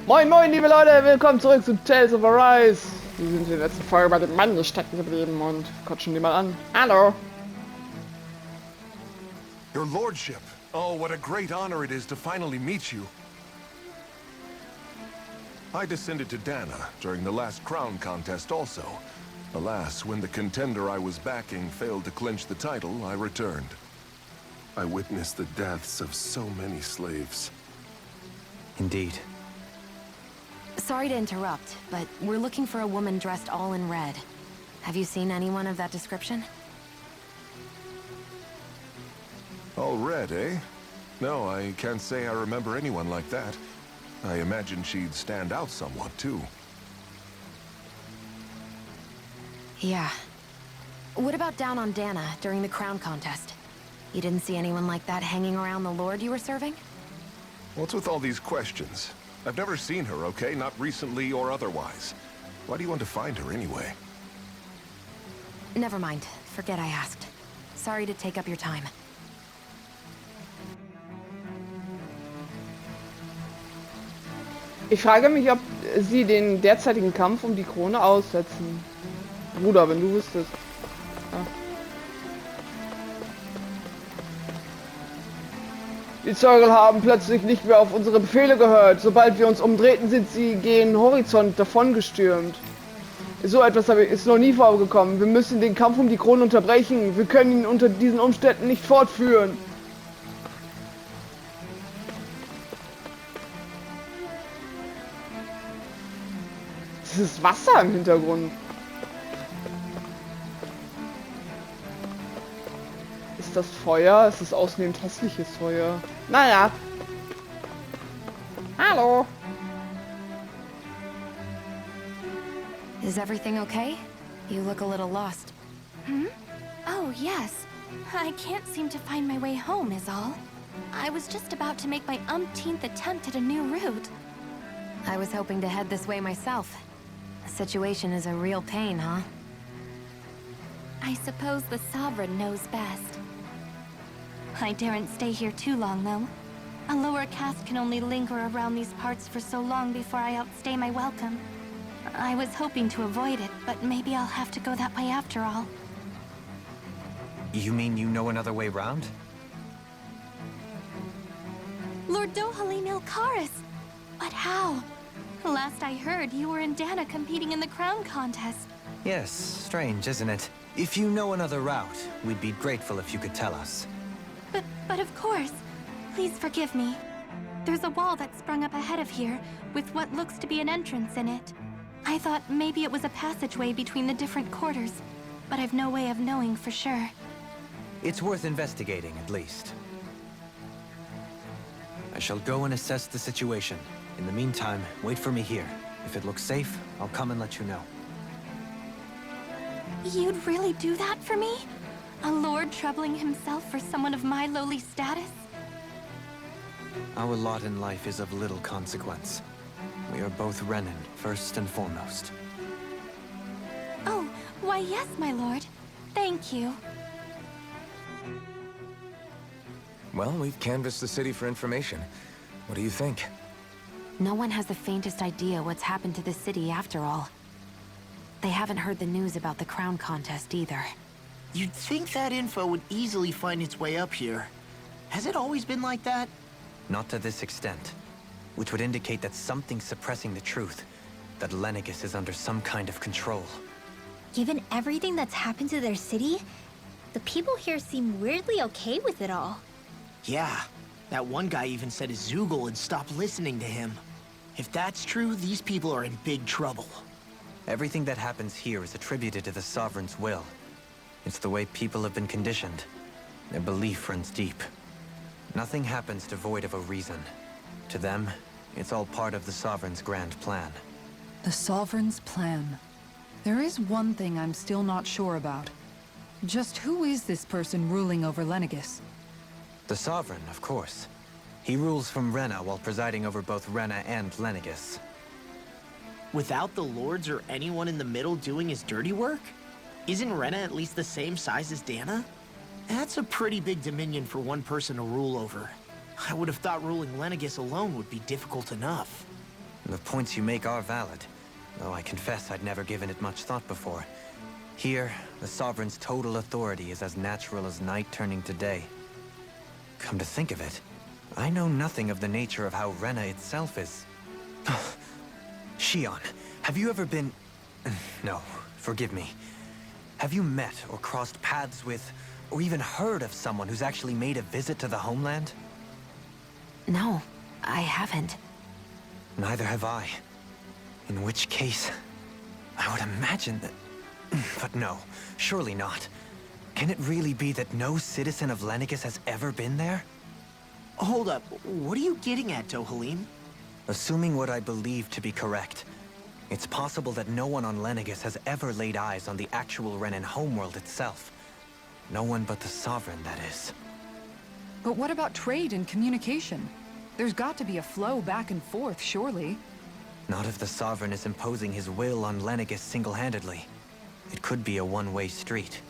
Moin moin liebe Leute, willkommen zurück zu Tales of Arise. Wir sind in der letzten Folge bei den Mann stecken geblieben und quatschen die mal an. Hallo. Your Lordship. Oh, what a great honor it is to finally meet you. I descended to Dana during the last crown contest also. Alas, when the contender I was backing failed to clinch the title, I returned. I witnessed the deaths of so many slaves. Indeed. Sorry to interrupt, but we're looking for a woman dressed all in red. Have you seen anyone of that description? All red, eh? No, I can't say I remember anyone like that. I imagine she'd stand out somewhat, too. Yeah. What about down on Dana during the crown contest? You didn't see anyone like that hanging around the lord you were serving? What's with all these questions? I've never seen her, okay? Not recently or otherwise. Why do you want to find her anyway? Never mind. Forget I asked. Sorry to take up your time. Ich frage mich, ob sie den derzeitigen Kampf um die Krone aussetzen. Bruder, wenn du wüsstest. Ja. Die Zeugen haben plötzlich nicht mehr auf unsere Befehle gehört. Sobald wir uns umdrehten, sind sie gen Horizont davongestürmt. So etwas ist noch nie vorgekommen. Wir müssen den Kampf um die Krone unterbrechen. Wir können ihn unter diesen Umständen nicht fortführen. Das ist Wasser im Hintergrund. Ist das Feuer? Es ist ausnehmend hässliches Feuer. Naja. Hallo. Is everything okay? You look a little lost. Oh, yes. I can't seem to find my way home is all. I was just about to make my umpteenth attempt at a new route. I was hoping to head this way myself. The situation is a real pain, huh? I suppose the Sovereign knows best. I daren't stay here too long, though. A lower caste can only linger around these parts for so long before I outstay my welcome. I was hoping to avoid it, but maybe I'll have to go that way after all. You mean you know another way round? Lord Dohalim Ilkaris! But how? Last I heard, you were in Dana competing in the crown contest. Yes, strange, isn't it? If you know another route, we'd be grateful if you could tell us. But of course. Please forgive me. There's a wall that sprung up ahead of here, with what looks to be an entrance in it. I thought maybe it was a passageway between the different quarters, but I've no way of knowing for sure. It's worth investigating, at least. I shall go and assess the situation. In the meantime, wait for me here. If it looks safe, I'll come and let you know. You'd really do that for me? A lord troubling himself for someone of my lowly status? Our lot in life is of little consequence. We are both Renin, first and foremost. Oh, why yes, my lord. Thank you. Well, we've canvassed the city for information. What do you think? No one has the faintest idea what's happened to the city after all. They haven't heard the news about the crown contest either. You'd think that info would easily find its way up here. Has it always been like that? Not to this extent. Which would indicate that something's suppressing the truth. That Lenegis is under some kind of control. Given everything that's happened to their city, the people here seem weirdly okay with it all. Yeah. That one guy even said his Zoogle had stopped listening to him. If that's true, these people are in big trouble. Everything that happens here is attributed to the Sovereign's will. It's the way people have been conditioned. Their belief runs deep. Nothing happens devoid of a reason. To them, it's all part of the Sovereign's grand plan. The Sovereign's plan. There is one thing I'm still not sure about. Just who is this person ruling over Lenegis? The Sovereign, of course. He rules from Rena while presiding over both Rena and Lenegis. Without the lords or anyone in the middle doing his dirty work? Isn't Rena at least the same size as Dana? That's a pretty big dominion for one person to rule over. I would have thought ruling Lenegis alone would be difficult enough. The points you make are valid, though I confess I'd never given it much thought before. Here, the Sovereign's total authority is as natural as night turning to day. Come to think of it, I know nothing of the nature of how Rena itself is. Shion, have you ever been... No, forgive me. Have you met or crossed paths with, or even heard of someone who's actually made a visit to the homeland? No, I haven't. Neither have I. In which case, I would imagine that... But no, surely not. Can it really be that no citizen of Lenegis has ever been there? Hold up, what are you getting at, Dohalim? Assuming what I believe to be correct, it's possible that no one on Lenegis has ever laid eyes on the actual Renan homeworld itself. No one but the Sovereign, that is. But what about trade and communication? There's got to be a flow back and forth, surely. Not if the Sovereign is imposing his will on Lenegis single-handedly. It could be a one-way street.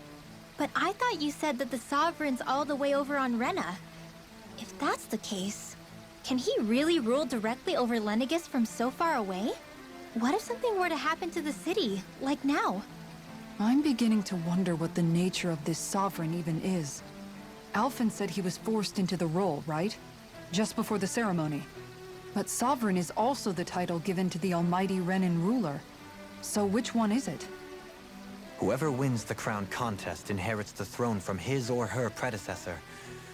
But I thought you said that the Sovereign's all the way over on Rena. If that's the case, can he really rule directly over Lenegis from so far away? What if something were to happen to the city, like now? I'm beginning to wonder what the nature of this Sovereign even is. Alphen said he was forced into the role, right? Just before the ceremony. But Sovereign is also the title given to the almighty Renan ruler. So which one is it? Whoever wins the crown contest inherits the throne from his or her predecessor,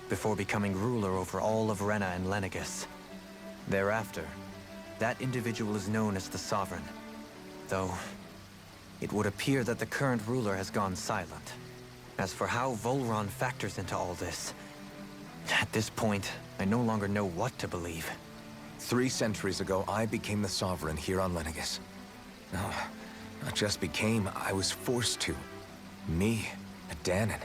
before becoming ruler over all of Rena and Lenegis. Thereafter, that individual is known as the Sovereign. Though, it would appear that the current ruler has gone silent. As for how Volron factors into all this, at this point, I no longer know what to believe. 3 centuries ago, I became the Sovereign here on Lenegis. No, not just became, I was forced to. Me, a Danon.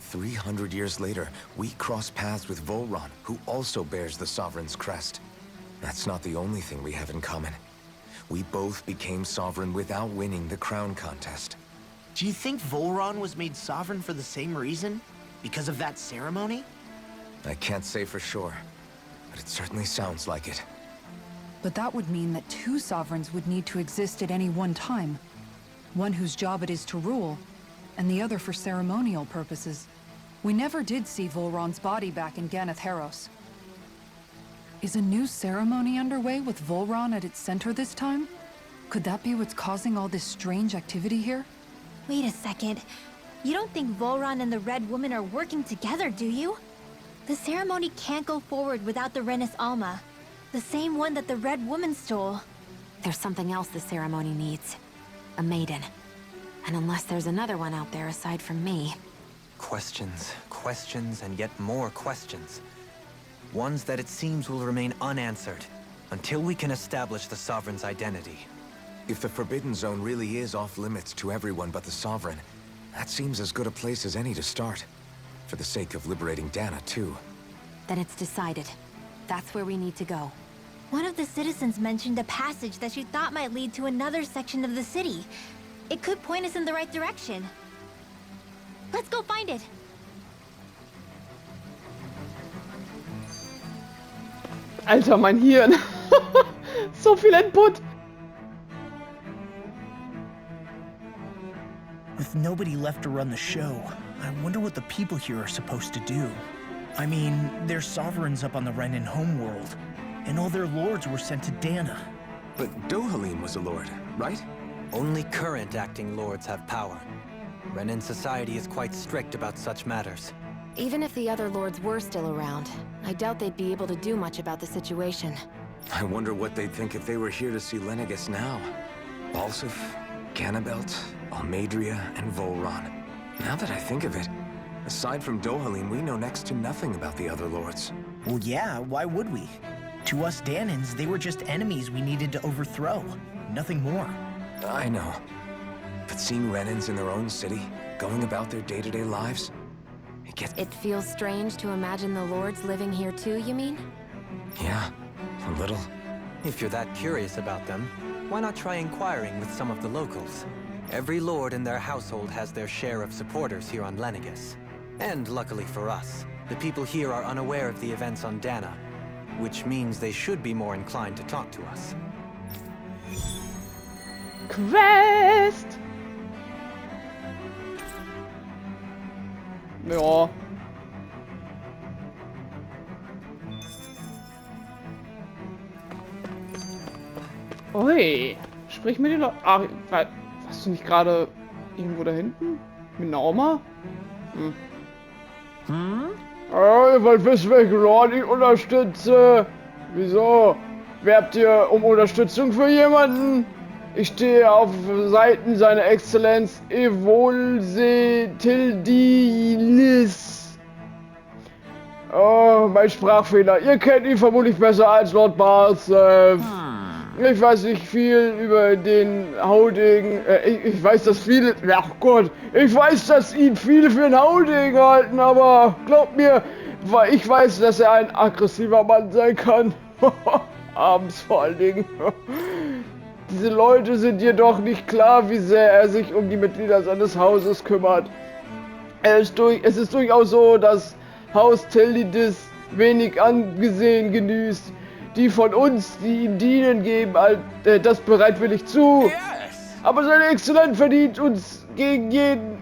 300 years later, we cross paths with Volron, who also bears the Sovereign's crest. That's not the only thing we have in common. We both became Sovereign without winning the crown contest. Do you think Volron was made sovereign for the same reason? Because of that ceremony? I can't say for sure, but it certainly sounds like it. But that would mean that 2 Sovereigns would need to exist at any one time. One whose job it is to rule, and the other for ceremonial purposes. We never did see Volron's body back in Ganath Haros. Is a new ceremony underway with Volron at its center this time? Could that be what's causing all this strange activity here? Wait a second. You don't think Volron and the Red Woman are working together, do you? The ceremony can't go forward without the Renis Alma. The same one that the Red Woman stole. There's something else the ceremony needs. A maiden. And unless there's another one out there aside from me... Questions, questions, and yet more questions. Ones that it seems will remain unanswered, until we can establish the Sovereign's identity. If the Forbidden Zone really is off-limits to everyone but the Sovereign, that seems as good a place as any to start. For the sake of liberating Dana, too. Then it's decided. That's where we need to go. One of the citizens mentioned a passage that she thought might lead to another section of the city. It could point us in the right direction. Let's go find it! Alter, mein Hirn. So viel Input. With nobody left to run the show, I wonder what the people here are supposed to do. I mean, there's sovereigns up on the Renan homeworld, and all their lords were sent to Dana. But Dohalim was a lord, right? Only current acting lords have power. Renan society is quite strict about such matters. Even if the other lords were still around, I doubt they'd be able to do much about the situation. I wonder what they'd think if they were here to see Lenegis now. Balsif, Ganabelt, Almadria, and Volron. Now that I think of it, aside from Dohalim, we know next to nothing about the other lords. Well, yeah, why would we? To us Danans, they were just enemies we needed to overthrow. Nothing more. I know. But seeing Renans in their own city, going about their day-to-day lives, It feels strange to imagine the lords living here too, you mean? Yeah, a little. If you're that curious about them, why not try inquiring with some of the locals? Every lord in their household has their share of supporters here on Lenegis. And luckily for us, the people here are unaware of the events on Dana, which means they should be more inclined to talk to us. Quest! Ja. Ui. Sprich mit den Leuten. Ach, warst du nicht gerade irgendwo da hinten? Mit einer Oma? Ihr wollt wissen, welchen Lord ich unterstütze? Wieso? Werbt ihr um Unterstützung für jemanden? Ich stehe auf Seiten seiner Exzellenz Evolsetildilis. Oh, mein Sprachfehler. Ihr kennt ihn vermutlich besser als Lord Barsev. Ich weiß nicht viel über den Haudegen. Ich weiß, dass viele... Ach Gott. Ich weiß, dass ihn viele für einen Haudegen halten, aber glaubt mir, ich weiß, dass er ein aggressiver Mann sein kann. Abends vor allen Dingen. Diese Leute sind jedoch nicht klar, wie sehr er sich um die Mitglieder seines Hauses kümmert. Es ist durchaus so, dass Haus Tildidis wenig Angesehen genießt. Die von uns, die ihm dienen, geben das bereitwillig zu. Aber seine Exzellenz verteidigt uns gegen jeden,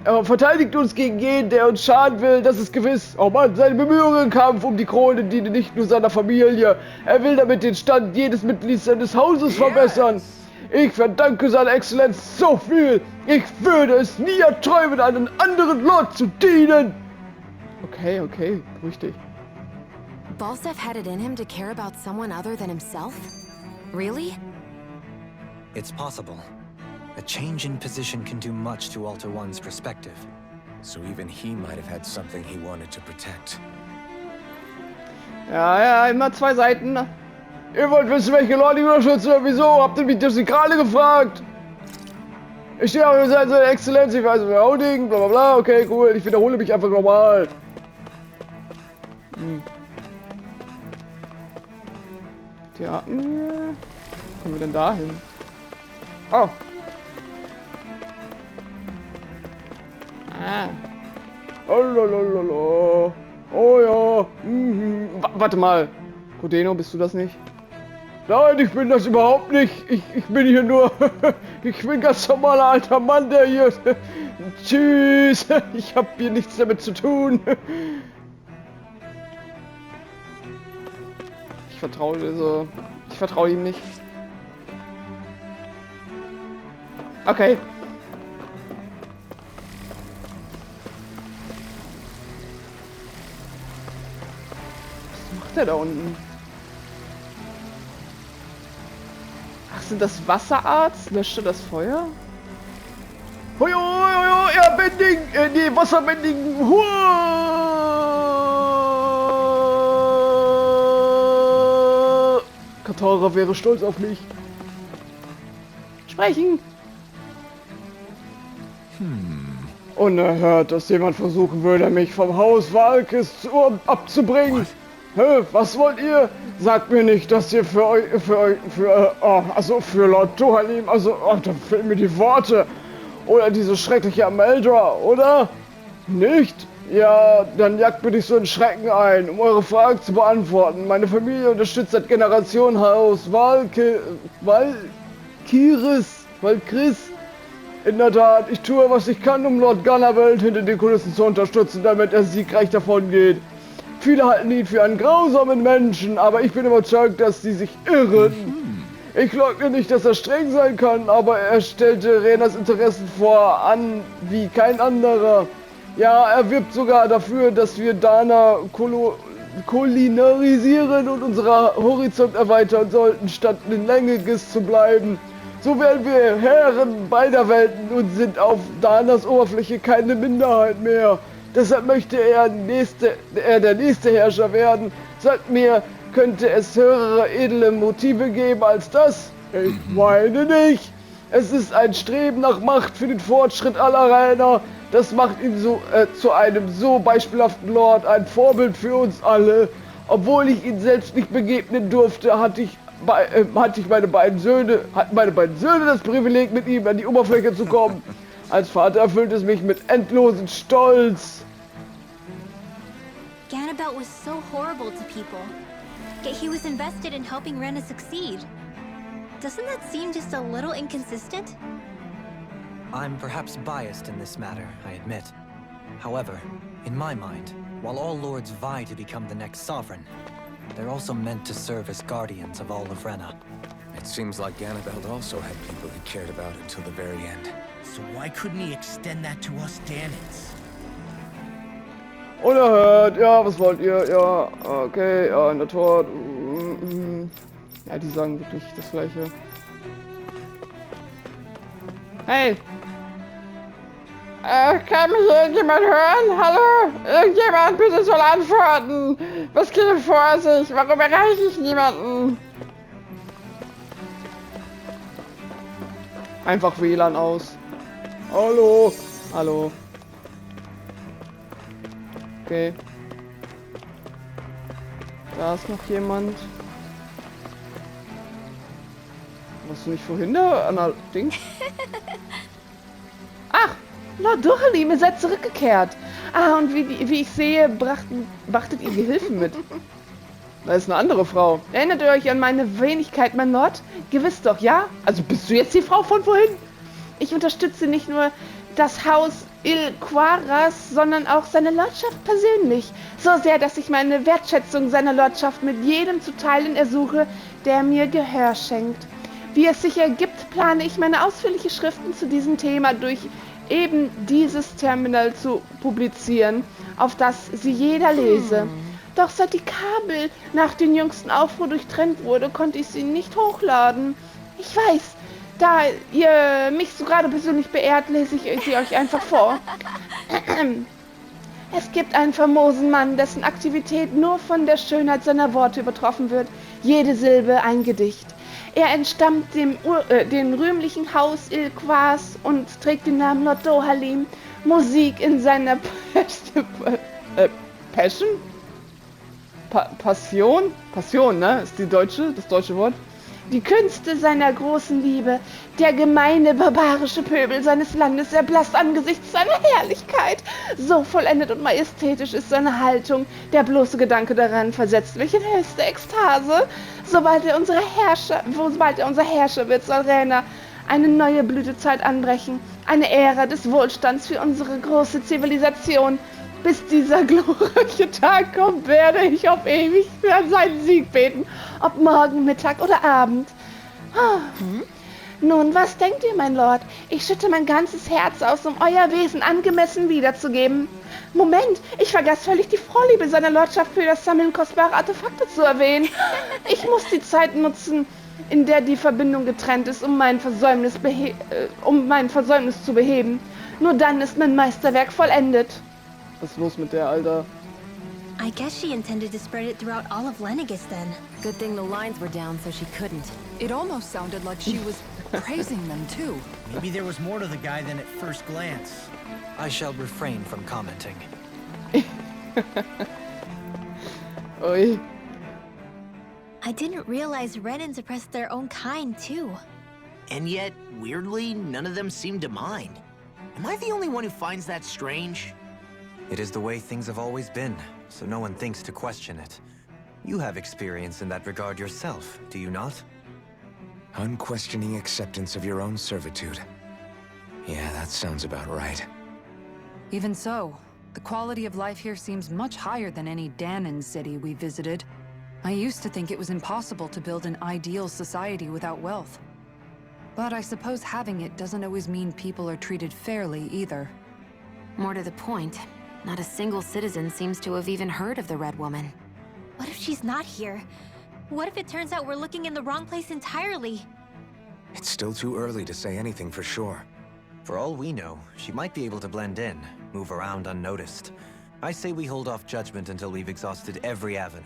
der uns schaden will, das ist gewiss. Oh Mann, seine Bemühungen im Kampf um die Krone dienen nicht nur seiner Familie. Er will damit den Stand jedes Mitglieds seines Hauses verbessern. Ich verdanke seiner Exzellenz so viel. Ich würde es nie erträumen, einen anderen Lord zu dienen. Okay, beruhig dich. Balsev had it in him to care about someone other than himself? Really? It's possible. A change in position can do much to alter one's perspective. So even he might have had something he wanted to protect. Ja, immer zwei Seiten. Ihr wollt wissen, welche Leute ich unterstütze? Wieso? Habt ihr mich das gerade gefragt? Ich stehe auf seine Exzellenz, ich weiß, wer Hauding, bla bla bla. Okay, cool. Ich wiederhole mich einfach nochmal. Ja, kommen wir denn da hin? Oh. Oh, oh ja. Warte mal. Codeno, bist du das nicht? Nein, ich bin das überhaupt nicht. Ich bin hier nur... ich bin ein ganz normaler alter Mann, der hier... Tschüss. Ich habe hier nichts damit zu tun. Ich vertraue ihm nicht. Okay. Was macht er da unten? Ach, sind das Wasserarts? Löscht er das Feuer? Hoi, ja, bändigen! Nee, Wasserbändigen! Katara wäre stolz auf mich. Sprechen! Unerhört, dass jemand versuchen würde, mich vom Haus Valkis abzubringen. Hä, was wollt ihr? Sagt mir nicht, dass ihr für Lord Dohalim, da fehlen mir die Worte. Oder diese schreckliche Ameldra, oder? Nicht? Ja, dann jagt mir nicht so einen Schrecken ein, um eure Fragen zu beantworten. Meine Familie unterstützt seit Generationen Haus Valkyris. In der Tat, ich tue, was ich kann, um Lord Gunnerwelt hinter den Kulissen zu unterstützen, damit er siegreich davon geht. Viele halten ihn für einen grausamen Menschen, aber ich bin überzeugt, dass sie sich irren. Ich leugne nicht, dass er streng sein kann, aber er stellte Renas Interessen an wie kein anderer. Ja, er wirbt sogar dafür, dass wir Dana kulinarisieren und unseren Horizont erweitern sollten, statt in Längiges zu bleiben. So werden wir Herren beider Welten und sind auf Danas Oberfläche keine Minderheit mehr. Deshalb möchte er der nächste Herrscher werden. Sagt mir, könnte es höhere edle Motive geben als das? Ich meine nicht. Es ist ein Streben nach Macht für den Fortschritt aller Rainer. Das macht ihn zu einem so beispielhaften Lord, ein Vorbild für uns alle. Obwohl ich ihn selbst nicht begegnen durfte, hatten meine beiden Söhne das Privileg, mit ihm an die Oberfläche zu kommen. Als Vater erfüllt es mich mit endlosem Stolz. Ganabelt was so horrible to people. Yet he was invested in helping Rena succeed. Doesn't that seem just a little inconsistent? I'm perhaps biased in this matter, I admit. However, in my mind, while all lords vie to become the next sovereign, they're also meant to serve as guardians of all of Rena. It seems like Ganabeld also had people who cared about it till the very end. So why couldn't he extend that to us Danans? Unerhört, ja, was wollt ihr? Ja, okay, ja, in der Tat. Ja, die sagen wirklich das Gleiche. Hey! Kann mich irgendjemand hören? Hallo? Irgendjemand bitte soll antworten! Was geht denn vor sich? Warum erreiche ich niemanden? Einfach WLAN aus. Hallo? Hallo? Okay. Da ist noch jemand. Warst du nicht vorhin da an der Ding? Ach! Lord Dohalim, ihr seid zurückgekehrt. Ah, und wie ich sehe, brachtet ihr Gehilfen mit. Da ist eine andere Frau. Erinnert ihr euch an meine Wenigkeit, mein Lord? Gewiss doch, ja? Also bist du jetzt die Frau von vorhin? Ich unterstütze nicht nur das Haus Il Quaras, sondern auch seine Lordschaft persönlich. So sehr, dass ich meine Wertschätzung seiner Lordschaft mit jedem zu teilen ersuche, der mir Gehör schenkt. Wie es sich ergibt, plane ich meine ausführliche Schriften zu diesem Thema durch eben dieses Terminal zu publizieren, auf das sie jeder lese. Doch seit die Kabel nach dem jüngsten Aufruhr durchtrennt wurde, konnte ich sie nicht hochladen. Ich weiß, da ihr mich so gerade persönlich beehrt, lese ich sie euch einfach vor. Es gibt einen famosen Mann, dessen Aktivität nur von der Schönheit seiner Worte übertroffen wird. Jede Silbe ein Gedicht. Er entstammt dem rühmlichen Haus Ilquas und trägt den Namen Lord Dohalim. Musik in seiner Passion? Passion? Passion, ne? Ist das deutsche Wort? Die Künste seiner großen Liebe. Der gemeine, barbarische Pöbel seines Landes erblasst angesichts seiner Herrlichkeit. So vollendet und majestätisch ist seine Haltung. Der bloße Gedanke daran versetzt mich in höchste Ekstase. Sobald er unser Herrscher wird, soll Rena eine neue Blütezeit anbrechen. Eine Ära des Wohlstands für unsere große Zivilisation. Bis dieser glorreiche Tag kommt, werde ich auf ewig für seinen Sieg beten. Ob morgen, Mittag oder Abend. Nun, was denkt ihr, mein Lord? Ich schütte mein ganzes Herz aus, um euer Wesen angemessen wiederzugeben. Moment, ich vergaß völlig die Vorliebe seiner Lordschaft für das Sammeln kostbarer Artefakte zu erwähnen. Ich muss die Zeit nutzen, in der die Verbindung getrennt ist, um mein Versäumnis zu beheben. Nur dann ist mein Meisterwerk vollendet. Was ist los mit der, Alter? I guess she intended to spread it throughout all of Lenegis then. Good thing the lines were down so she couldn't. It almost sounded like she was praising them too. Maybe there was more to the guy than at first glance. I shall refrain from commenting. Ui. I didn't realize Renans oppressed their own kind too. And yet, weirdly, none of them seem to mind. Am I the only one who finds that strange? It is the way things have always been, so no one thinks to question it. You have experience in that regard yourself, do you not? Unquestioning acceptance of your own servitude. Yeah, that sounds about right. Even so, the quality of life here seems much higher than any Danan city we visited. I used to think it was impossible to build an ideal society without wealth. But I suppose having it doesn't always mean people are treated fairly either. More to the point, not a single citizen seems to have even heard of the Red Woman. What if she's not here? What if it turns out we're looking in the wrong place entirely? It's still too early to say anything for sure. For all we know, she might be able to blend in, move around unnoticed. I say we hold off judgment until we've exhausted every avenue.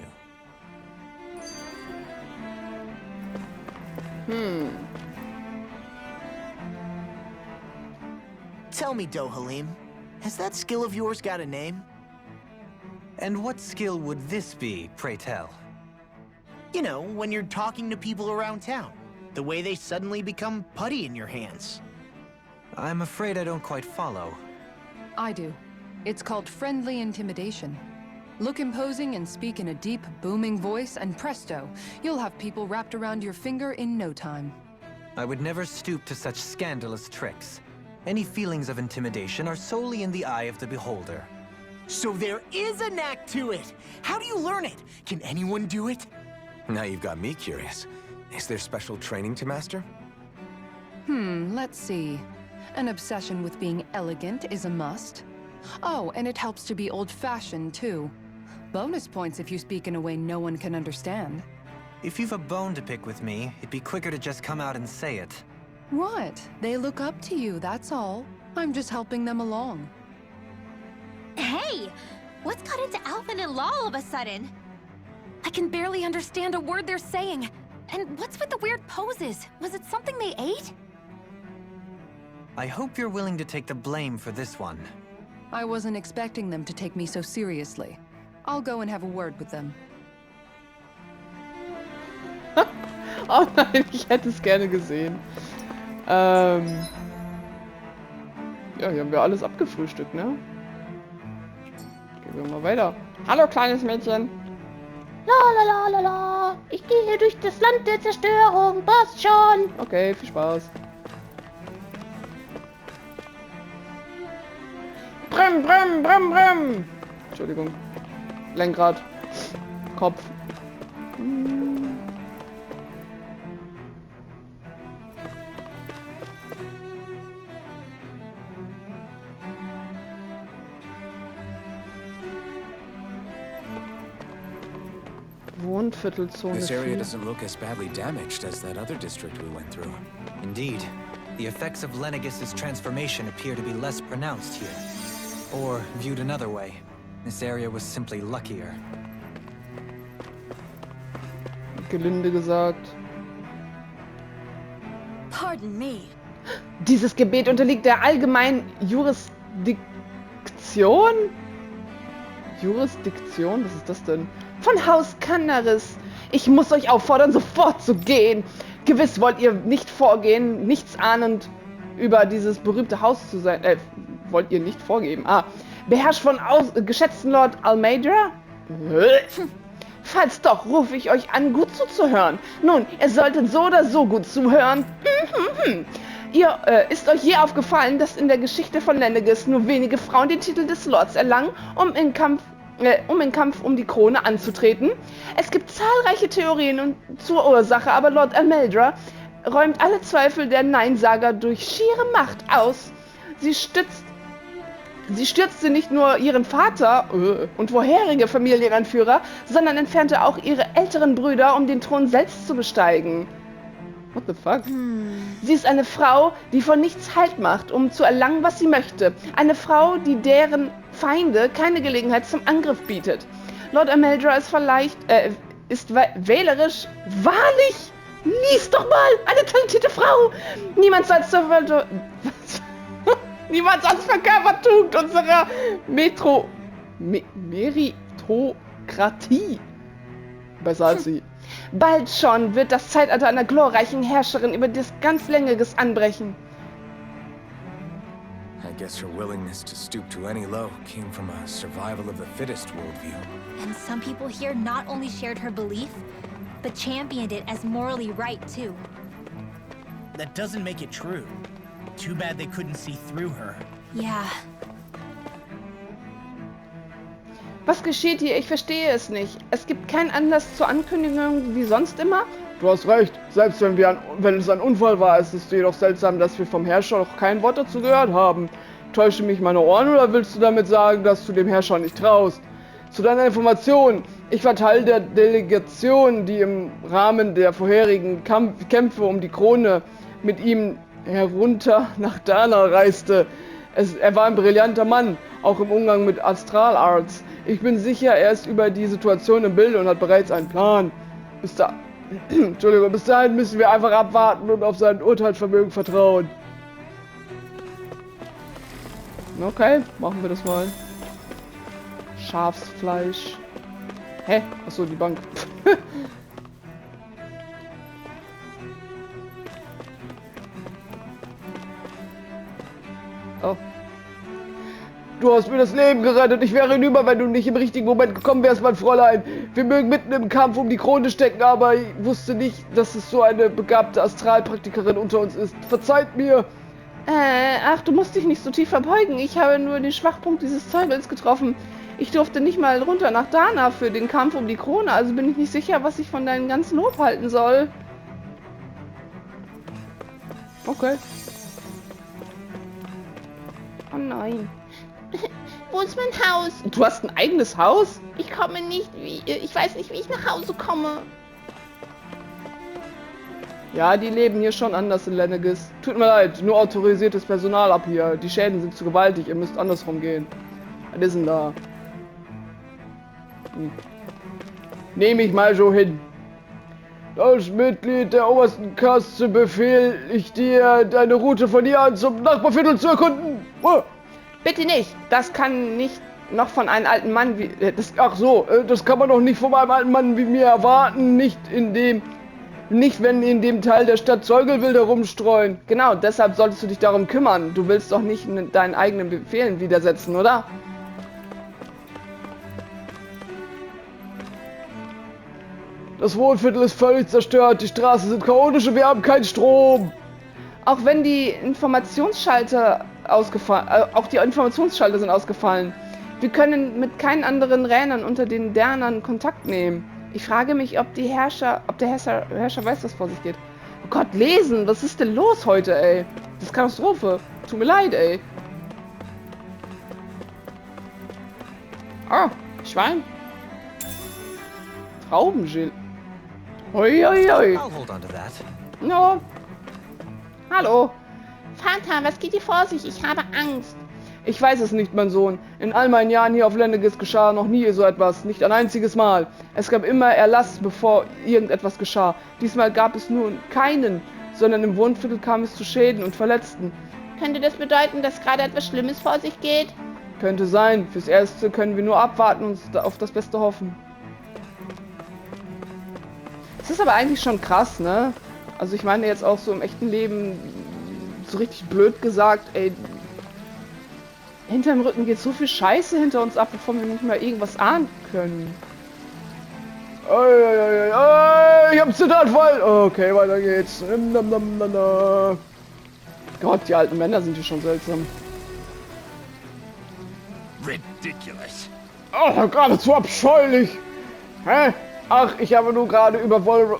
Tell me, Dohalim, has that skill of yours got a name? And what skill would this be, pray tell? You know, when you're talking to people around town. The way they suddenly become putty in your hands. I'm afraid I don't quite follow. I do. It's called friendly intimidation. Look imposing and speak in a deep, booming voice, and presto, you'll have people wrapped around your finger in no time. I would never stoop to such scandalous tricks. Any feelings of intimidation are solely in the eye of the beholder. So there is a knack to it. How do you learn it? Can anyone do it? Now you've got me curious. Is there special training to master? Let's see. An obsession with being elegant is a must. Oh, and it helps to be old-fashioned, too. Bonus points if you speak in a way no one can understand. If you've a bone to pick with me, it'd be quicker to just come out and say it. What? They look up to you, that's all. I'm just helping them along. Hey! What's got into Alvin and Law all of a sudden? I can barely understand a word they're saying. And what's with the weird poses? Was it something they ate? I hope you're willing to take the blame for this one. I wasn't expecting them to take me so seriously. I'll go and have a word with them. Oh nein, ich hätte es gerne gesehen. Ja, hier haben wir alles abgefrühstückt, ne? Gehen wir mal weiter. Hallo, kleines Mädchen. La la la la la. Ich gehe hier durch das Land der Zerstörung. Passt schon. Okay, viel Spaß. Brem, brem, brem, brem. Entschuldigung. Lenkrad. Kopf. Wohnviertelzone This area 4. doesn't look as badly damaged as that other district we went through. Indeed, the effects of Lenegis' transformation appear to be less pronounced here. Or, viewed another way, this area was simply luckier. Gelinde gesagt. Pardon me. Dieses Gebiet unterliegt der allgemeinen Jurisdiktion? Jurisdiktion? Was ist das denn? Von Haus Canaris. Ich muss euch auffordern, sofort zu gehen. Gewiss wollt ihr nicht vorgehen, nichts ahnend über dieses berühmte Haus zu sein. Wollt ihr nicht vorgeben. Beherrscht von geschätzten Lord Almeida? Falls doch, rufe ich euch an, gut zuzuhören. Nun, ihr solltet so oder so gut zuhören. Ist euch je aufgefallen, dass in der Geschichte von Lenegis nur wenige Frauen den Titel des Lords erlangen, um in Kampf um die Krone anzutreten? Es gibt zahlreiche Theorien zur Ursache, aber Lord Almeida räumt alle Zweifel der Neinsager durch schiere Macht aus. Sie stürzte nicht nur ihren Vater und vorherige Familienanführer, sondern entfernte auch ihre älteren Brüder, um den Thron selbst zu besteigen. What the fuck? Sie ist eine Frau, die von nichts Halt macht, um zu erlangen, was sie möchte. Eine Frau, die deren Feinde keine Gelegenheit zum Angriff bietet. Lord Almeida ist wählerisch. Wahrlich! Lies doch mal! Eine talentierte Frau! Niemand sonst verkörpert Tugend unserer Meritokratie. Besser als sie. Bald schon wird das Zeitalter einer glorreichen Herrscherin über das ganz Längiges anbrechen. I guess her willingness to stoop to any low came from a survival of the fittest worldview. And some people here not only shared her belief, but championed it as morally right too. That doesn't make it true. Too bad they couldn't see through her. Yeah. Was geschieht hier? Ich verstehe es nicht. Es gibt keinen Anlass zur Ankündigung wie sonst immer? Du hast recht. Selbst wenn es ein Unfall war, ist es jedoch seltsam, dass wir vom Herrscher noch kein Wort dazu gehört haben. Täusche mich meine Ohren oder willst du damit sagen, dass du dem Herrscher nicht traust? Zu deiner Information. Ich war Teil der Delegation, die im Rahmen der vorherigen Kämpfe um die Krone mit ihm herunter nach Dana reiste. Er war ein brillanter Mann, auch im Umgang mit Astral Arts. Ich bin sicher, er ist über die Situation im Bilde und hat bereits einen Plan. Bis dahin müssen wir einfach abwarten und auf sein Urteilsvermögen vertrauen. Okay, machen wir das mal. Schafsfleisch. Hä? Achso, die Bank. Oh. Du hast mir das Leben gerettet. Ich wäre hinüber, wenn du nicht im richtigen Moment gekommen wärst, mein Fräulein. Wir mögen mitten im Kampf um die Krone stecken, aber ich wusste nicht, dass es so eine begabte Astralpraktikerin unter uns ist. Verzeiht mir. Ach, du musst dich nicht so tief verbeugen. Ich habe nur den Schwachpunkt dieses Teufels getroffen. Ich durfte nicht mal runter nach Dana für den Kampf um die Krone, also bin ich nicht sicher, was ich von deinem ganzen Lob halten soll. Okay. Oh nein. Wo ist mein Haus? Du hast ein eigenes Haus? Ich komme nicht, ich weiß nicht, wie ich nach Hause komme. Ja, die leben hier schon anders in Lenegis. Tut mir leid, nur autorisiertes Personal ab hier. Die Schäden sind zu gewaltig, ihr müsst andersrum gehen. Was ist denn da? Nehme ich mal so hin. Als Mitglied der obersten Kaste befehle ich dir, deine Route von hier an zum Nachbarviertel zu erkunden. Oh. Bitte nicht. Das kann nicht noch von einem alten Mann wie... ach so, das kann man doch nicht von einem alten Mann wie mir erwarten. Nicht wenn in dem Teil der Stadt Zeugelwilder rumstreuen. Genau, deshalb solltest du dich darum kümmern. Du willst doch nicht deinen eigenen Befehlen widersetzen, oder? Das Wohnviertel ist völlig zerstört, die Straßen sind chaotisch und wir haben keinen Strom. Auch wenn die Informationsschalter sind ausgefallen. Wir können mit keinen anderen Rädern unter den Dernern Kontakt nehmen. Ich frage mich, ob der Herrscher weiß, was vor sich geht. Oh Gott, lesen! Was ist denn los heute, ey? Das ist Katastrophe. Tut mir leid, ey. Ah, Schwein. Traubenschild. Hoi, hoi, hoi. I'll hold on to that. No. Hallo. Vater, was geht hier vor sich? Ich habe Angst. Ich weiß es nicht, mein Sohn. In all meinen Jahren hier auf Lenegis geschah noch nie so etwas. Nicht ein einziges Mal. Es gab immer Erlass, bevor irgendetwas geschah. Diesmal gab es nun keinen, sondern im Wohnviertel kam es zu Schäden und Verletzten. Könnte das bedeuten, dass gerade etwas Schlimmes vor sich geht? Könnte sein. Fürs Erste können wir nur abwarten und auf das Beste hoffen. Es ist aber eigentlich schon krass, ne? Also ich meine jetzt auch so im echten Leben, so richtig blöd gesagt, ey, hinterm Rücken geht so viel Scheiße hinter uns ab, bevor wir nicht mal irgendwas ahnen können. Ich hab Zitatfall! Okay, weiter geht's. Gott, die alten Männer sind hier schon seltsam. Ridiculous. Oh, geradezu abscheulich! Hä? Ach, ich habe nur gerade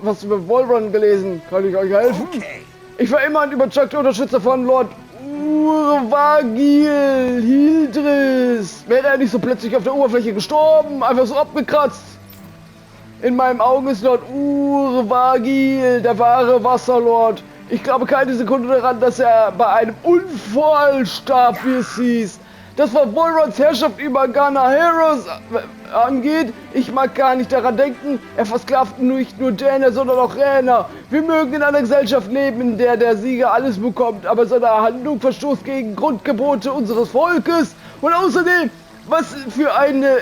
was über Volron gelesen. Kann ich euch helfen? Okay. Ich war immer ein überzeugter Unterstützer von Lord Urvagil Hildris. Wäre er nicht so plötzlich auf der Oberfläche gestorben, einfach so abgekratzt. In meinen Augen ist Lord Urvagil der wahre Wasserlord. Ich glaube keine Sekunde daran, dass er bei einem Unfall starb, wie es hieß. Das, was Volrons Herrschaft über Ghana Heroes angeht, ich mag gar nicht daran denken, er versklavt nicht nur Däner, sondern auch Räner. Wir mögen in einer Gesellschaft leben, in der der Sieger alles bekommt, aber seine Handlung verstoßt gegen Grundgebote unseres Volkes. Und außerdem, was für eine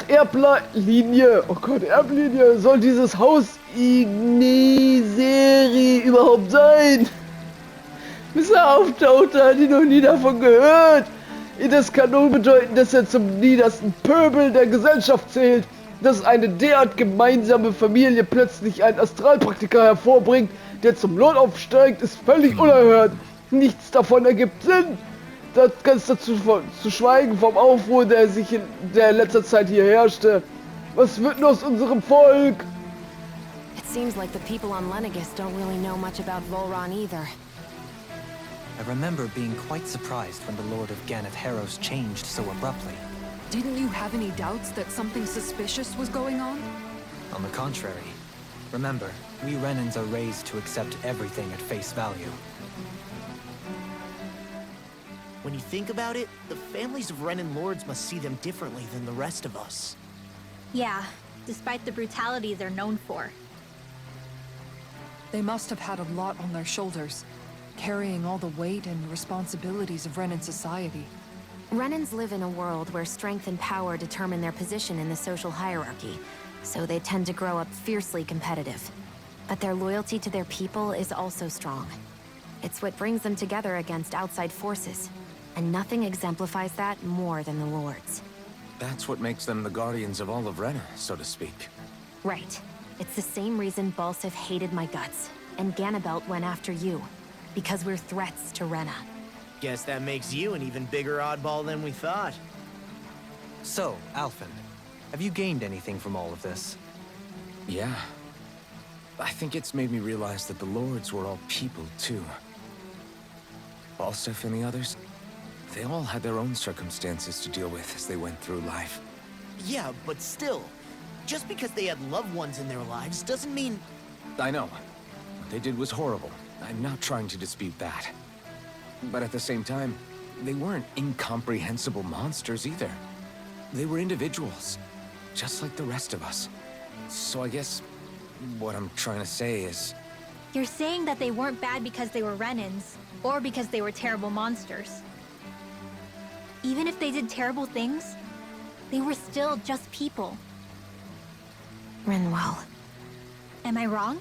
Erblinie, oh Gott, Erblinie, soll dieses Haus Igneseri überhaupt sein? Bis er auftauchte, hat ich noch nie davon gehört. Das kann nur bedeuten, dass er zum niedersten Pöbel der Gesellschaft zählt. Dass eine derart gemeinsame Familie plötzlich einen Astralpraktiker hervorbringt, der zum Lord aufsteigt, ist völlig unerhört. Nichts davon ergibt Sinn. Das ganz dazu zu schweigen vom Aufruhr, der in letzter Zeit hier herrschte. Was wird nur aus unserem Volk? It seems like the people on Lenegis don't really know much about Volron either. I remember being quite surprised when the Lord of Ganeth Harrows changed so abruptly. Didn't you have any doubts that something suspicious was going on? On the contrary. Remember, we Renans are raised to accept everything at face value. When you think about it, the families of Renan lords must see them differently than the rest of us. Yeah, despite the brutality they're known for. They must have had a lot on their shoulders, carrying all the weight and responsibilities of Renan society. Renans live in a world where strength and power determine their position in the social hierarchy, so they tend to grow up fiercely competitive. But their loyalty to their people is also strong. It's what brings them together against outside forces. And nothing exemplifies that more than the Lords. That's what makes them the guardians of all of Rena, so to speak. Right. It's the same reason Balsif hated my guts, and Ganabelt went after you. Because we're threats to Rena. Guess that makes you an even bigger oddball than we thought. So, Alphen, have you gained anything from all of this? Yeah. I think it's made me realize that the Lords were all people, too. Balsif and the others, they all had their own circumstances to deal with as they went through life. Yeah, but still, just because they had loved ones in their lives doesn't mean... I know. What they did was horrible. I'm not trying to dispute that. But at the same time, they weren't incomprehensible monsters either. They were individuals, just like the rest of us. So I guess what I'm trying to say is... You're saying that they weren't bad because they were Renans, or because they were terrible monsters. Even if they did terrible things, they were still just people. Rinwell. Am I wrong?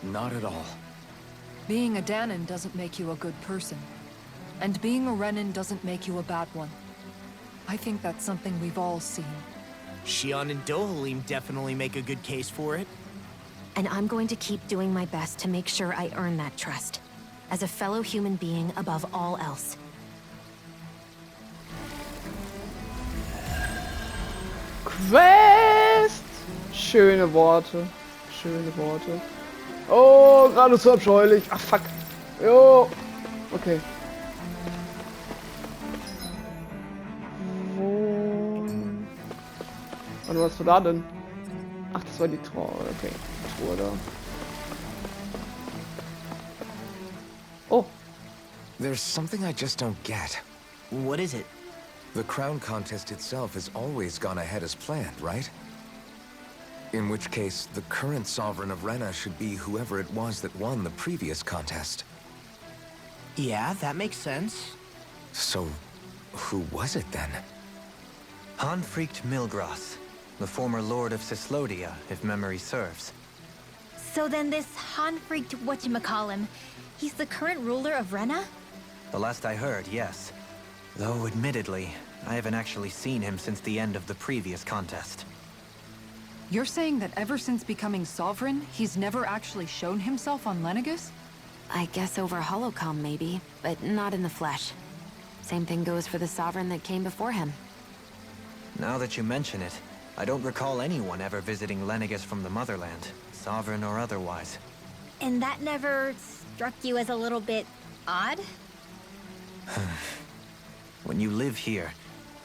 Not at all. Being a Danon doesn't make you a good person. And being a Renan doesn't make you a bad one. I think that's something we've all seen. Shion and Dohalim definitely make a good case for it. And I'm going to keep doing my best to make sure I earn that trust. As a fellow human being above all else. Quest! Schöne Worte. Schöne Worte. Oh, gerade so abscheulich. Ach, fuck. Jo. Okay. Wo... Warte, was war da denn? Ach, das war die Truhe. Okay. Die Truhe da. Oh. There's something I just don't get. What is it? The crown contest itself has always gone ahead as planned, right? In which case, the current sovereign of Rena should be whoever it was that won the previous contest. Yeah, that makes sense. So, who was it then? Hanfricht Milgras, the former lord of Cislodia, if memory serves. So then this Hanfricht whatchamacallem, he's the current ruler of Rena? The last I heard, yes. Though, admittedly, I haven't actually seen him since the end of the previous contest. You're saying that ever since becoming sovereign, he's never actually shown himself on Lenegis? I guess over holocom maybe, but not in the flesh. Same thing goes for the sovereign that came before him. Now that you mention it, I don't recall anyone ever visiting Lenegis from the motherland, sovereign or otherwise. And that never struck you as a little bit odd? When you live here,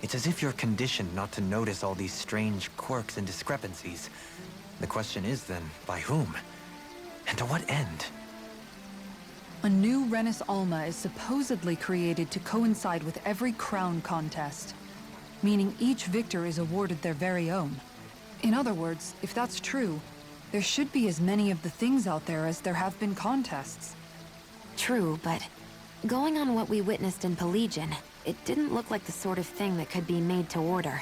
it's as if you're conditioned not to notice all these strange quirks and discrepancies. The question is then, by whom? And to what end? A new Renis Alma is supposedly created to coincide with every crown contest, meaning each victor is awarded their very own. In other words, if that's true, there should be as many of the things out there as there have been contests. True, but going on what we witnessed in Pelagian, it didn't look like the sort of thing that could be made to order.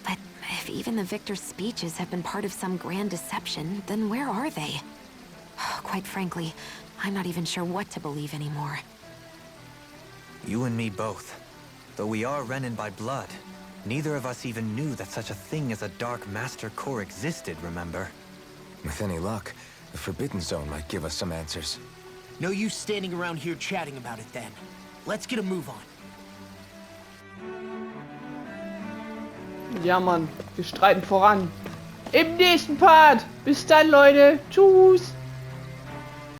But if even the victor's speeches have been part of some grand deception, then where are they? Quite frankly, I'm not even sure what to believe anymore. You and me both. Though we are Renin by blood, neither of us even knew that such a thing as a Dark Master Core existed, remember? With any luck, the Forbidden Zone might give us some answers. No use standing around here chatting about it then. Let's get a move on. Ja, Mann. Wir streiten voran. Im nächsten Part. Bis dann, Leute. Tschüss.